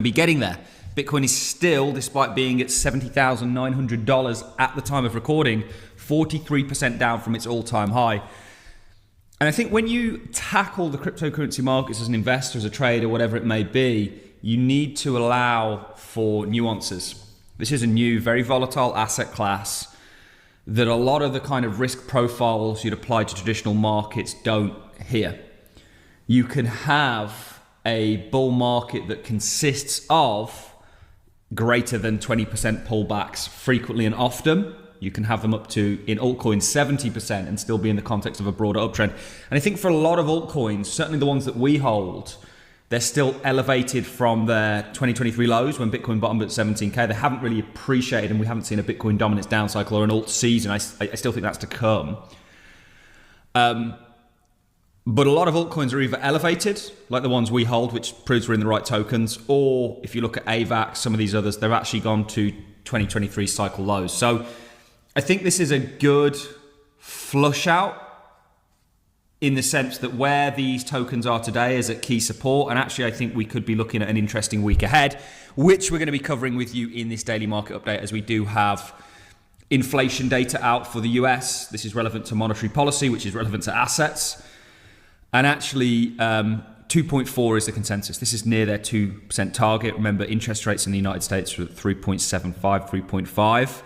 be getting there. Bitcoin is still, despite being at $70,900 at the time of recording, 43% down from its all-time high. And I think when you tackle the cryptocurrency markets as an investor, as a trader, whatever it may be, you need to allow for nuances. This is a new, very volatile asset class that a lot of the kind of risk profiles you'd apply to traditional markets don't here. You can have a bull market that consists of greater than 20% pullbacks frequently and often. You can have them up to, in altcoins, 70% and still be in the context of a broader uptrend. And I think for a lot of altcoins, certainly the ones that we hold, they're still elevated from their 2023 lows when Bitcoin bottomed at 17K. They haven't really appreciated, and we haven't seen a Bitcoin dominance down cycle or an alt season. I still think that's to come. But a lot of altcoins are either elevated, like the ones we hold, which proves we're in the right tokens, or if you look at AVAX, some of these others, they've actually gone to 2023 cycle lows. So I think this is a good flush out in the sense that where these tokens are today is at key support. And actually, I think we could be looking at an interesting week ahead, which we're going to be covering with you in this daily market update, as we do have inflation data out for the US. This is relevant to monetary policy, which is relevant to assets. And actually, 2.4 is the consensus. This is near their 2% target. Remember, interest rates in the United States are at 3.75, 3.5.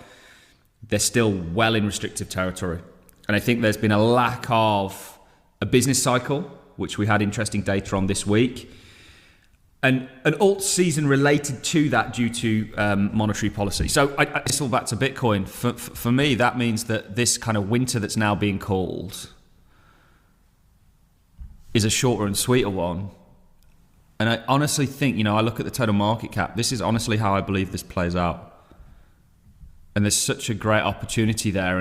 They're still well in restrictive territory. And I think there's been a lack of a business cycle, which we had interesting data on this week, and an alt season related to that due to monetary policy. So it's all back to Bitcoin. For me, that means that this kind of winter that's now being called is a shorter and sweeter one. And I honestly think, I look at the total market cap. This is honestly how I believe this plays out. And there's such a great opportunity there.